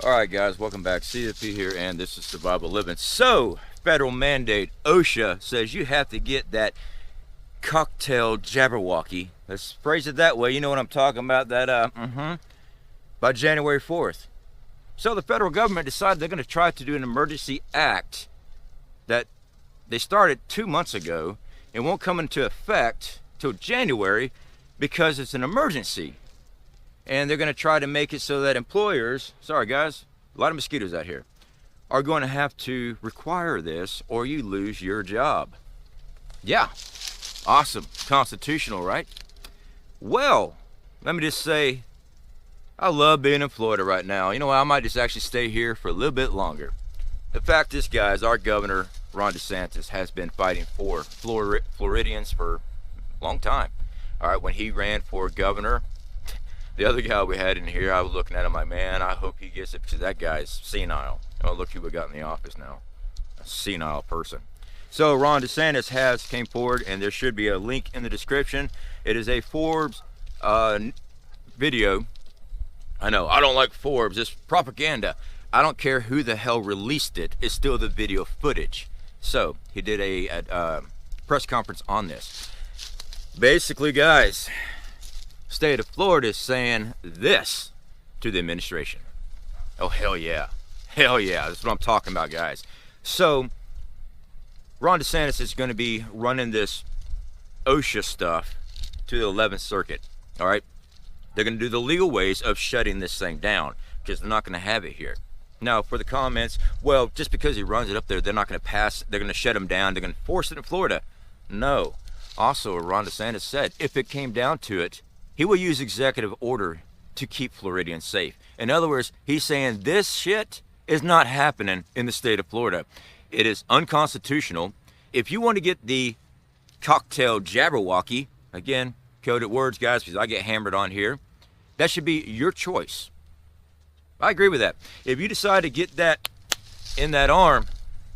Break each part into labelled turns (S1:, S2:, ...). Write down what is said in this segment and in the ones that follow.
S1: Alright guys, welcome back. CFP here, and this is Survival Living. So, federal mandate, OSHA says you have to get that cocktail Jabberwocky. Let's phrase it that way, you know what I'm talking about, that by January 4th. So the federal government decided they're going to try to do an emergency act that they started 2 months ago and won't come into effect till January because it's an emergency. And they're going to try to make it so that employers, sorry guys, a lot of mosquitoes out here, are going to have to require this or you lose your job. Yeah, awesome, constitutional, right? Well, let me just say, I love being in Florida right now. You know what, I might just actually stay here for a little bit longer. The fact is, guys, our governor, Ron DeSantis, has been fighting for Floridians for a long time. All right, when he ran for governor, the other guy we had in here, I was looking at him like, man, I hope he gets it because that guy's senile. Oh, look who we got in the office now. A senile person. So Ron DeSantis came forward, and there should be a link in the description. It is a Forbes video. I know, I don't like Forbes. It's propaganda. I don't care who the hell released it. It's still the video footage. So he did a press conference on this. Basically, guys, state of Florida is saying this to the administration. Oh, hell yeah. Hell yeah. That's what I'm talking about, guys. So, Ron DeSantis is going to be running this OSHA stuff to the 11th Circuit. All right? They're going to do the legal ways of shutting this thing down because they're not going to have it here. Now, for the comments, well, just because he runs it up there, they're not going to pass, they're going to shut him down, they're going to force it in Florida. No. Also, Ron DeSantis said, if it came down to it, he will use executive order to keep Floridians safe. In other words, he's saying this shit is not happening in the state of Florida. It is unconstitutional. If you want to get the cocktail Jabberwocky, again, coded words, guys, because I get hammered on here, that should be your choice. I agree with that. If you decide to get that in that arm,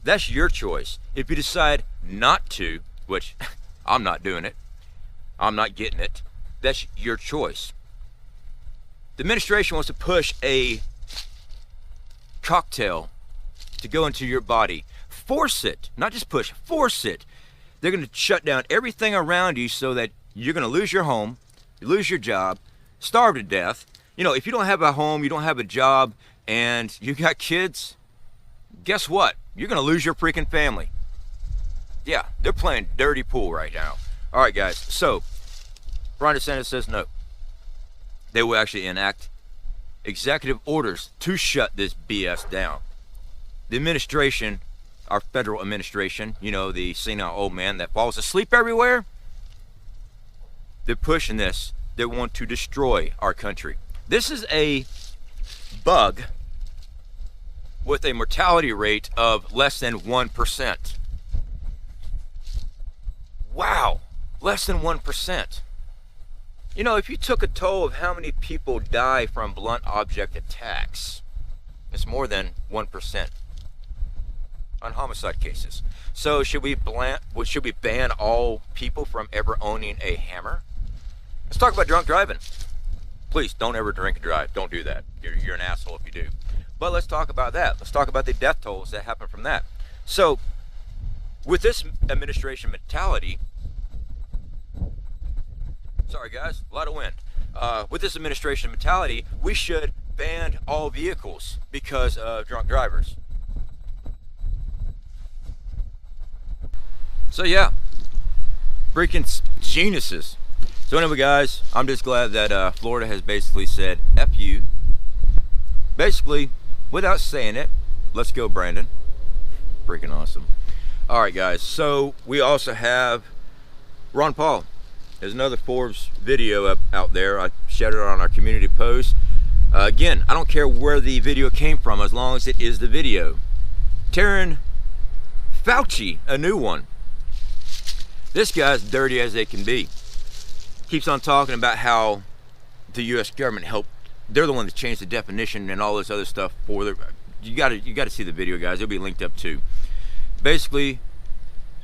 S1: that's your choice. If you decide not to, which I'm not doing it, I'm not getting it, that's your choice. The administration wants to push a cocktail to go into your body. Force it, not just push, force it. They're going to shut down everything around you so that you're going to lose your home, you lose your job, starve to death. You know, if you don't have a home, you don't have a job, and you got kids, guess what? You're going to lose your freaking family. Yeah, they're playing dirty pool right now. All right, guys, so Ron DeSantis says no. They will actually enact executive orders to shut this BS down. The administration, our federal administration, you know, the senile old man that falls asleep everywhere, they're pushing this. They want to destroy our country. This is a bug with a mortality rate of less than 1%. Wow, less than 1%. You know, if you took a toll of how many people die from blunt object attacks, it's more than 1% on homicide cases. So should we ban all people from ever owning a hammer? Let's talk about drunk driving. Please don't ever drink and drive. Don't do that. You're an asshole if you do. But let's talk about that. Let's talk about the death tolls that happen from that. So with this administration mentality, sorry guys, a lot of wind. With this administration mentality, we should ban all vehicles because of drunk drivers. So yeah, freaking geniuses. So anyway guys, I'm just glad that Florida has basically said F you. Basically, without saying it. Let's go, Brandon. Freaking awesome. Alright guys, so we also have Ron Paul. There's another Forbes video out there. I shared it on our community post. Again, I don't care where the video came from as long as it is the video. Tearing Fauci a new one. This guy's dirty as they can be. Keeps on talking about how the U.S. government helped. They're the one that changed the definition and all this other stuff for the. You got to see the video, guys. It'll be linked up too. Basically,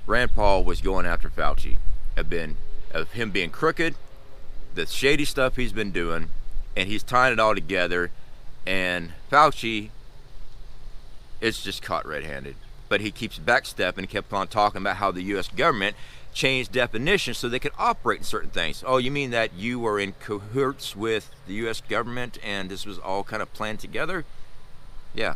S1: Rand Paul was going after Fauci of him being crooked, the shady stuff he's been doing, and he's tying it all together. And Fauci It's just caught red-handed. But he keeps backstepping and kept on talking about how the U.S. government changed definitions so they could operate in certain things. Oh, you mean that you were in cahoots with the U.S. government and this was all kind of planned together? Yeah.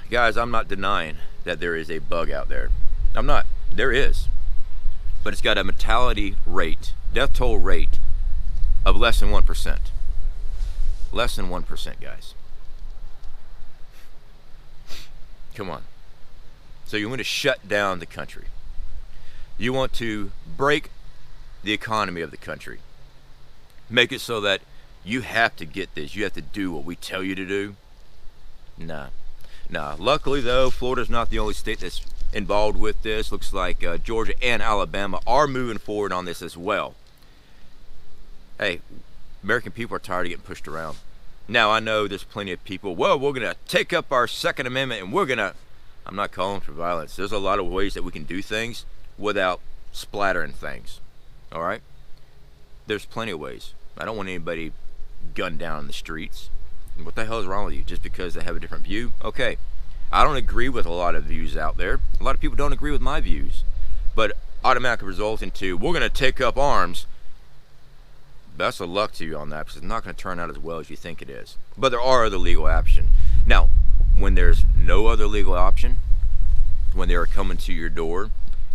S1: Guys, I'm not denying that there is a bug out there. I'm not. There is. But it's got a mortality rate, death toll rate, of less than 1%. Less than 1%, guys. Come on. So you want to shut down the country. You want to break the economy of the country. Make it so that you have to get this. You have to do what we tell you to do. Nah. Luckily, though, Florida's not the only state that's involved with this. Looks like Georgia and Alabama are moving forward on this as well. Hey, American people are tired of getting pushed around. Now, I know there's plenty of people, well, we're going to take up our Second Amendment and we're going to... I'm not calling for violence. There's a lot of ways that we can do things without splattering things. All right? There's plenty of ways. I don't want anybody gunned down in the streets. What the hell is wrong with you? Just because they have a different view? Okay. I don't agree with a lot of views out there. A lot of people don't agree with my views. But automatically results into, we're going to take up arms. Best of luck to you on that, because it's not going to turn out as well as you think it is. But there are other legal options. Now, when there's no other legal option, when they are coming to your door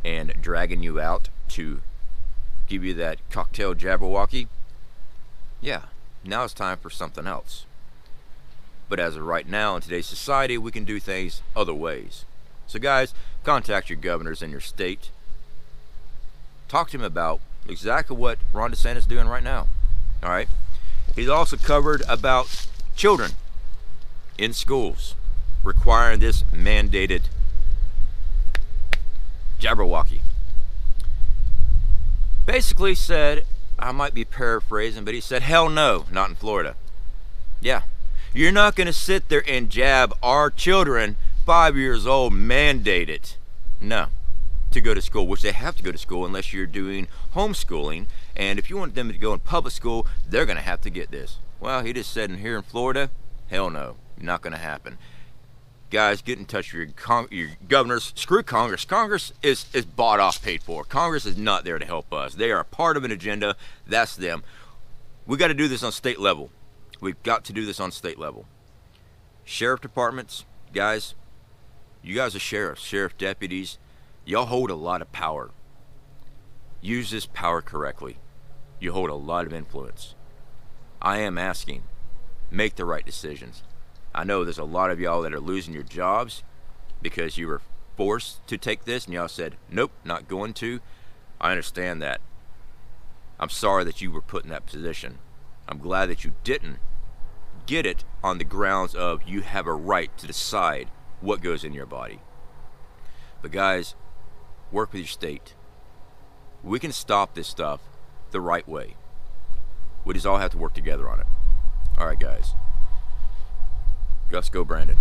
S1: and dragging you out to give you that cocktail Jabberwocky, yeah, now it's time for something else. But as of right now, in today's society, we can do things other ways. So guys, contact your governors in your state. Talk to them about exactly what Ron DeSantis is doing right now. All right. He's also covered about children in schools requiring this mandated Jabberwocky. Basically said, I might be paraphrasing, but he said, hell no, not in Florida. Yeah. You're not going to sit there and jab our children, 5 years old, mandate it. No. To go to school, which they have to go to school unless you're doing homeschooling. And if you want them to go in public school, they're going to have to get this. Well, he just said in here in Florida, hell no, not going to happen. Guys, get in touch with your governors. Screw Congress. Congress is bought off, paid for. Congress is not there to help us. They are a part of an agenda. That's them. We got to do this on state level. We've got to do this on state level. Sheriff departments, guys, you guys are sheriffs, sheriff deputies. Y'all hold a lot of power. Use this power correctly. You hold a lot of influence. I am asking, make the right decisions. I know there's a lot of y'all that are losing your jobs because you were forced to take this and y'all said, nope, not going to. I understand that. I'm sorry that you were put in that position. I'm glad that you didn't get it on the grounds of you have a right to decide what goes in your body. But guys, work with your state. We can stop this stuff the right way. We just all have to work together on it. All right, guys. Let's go, Brandon.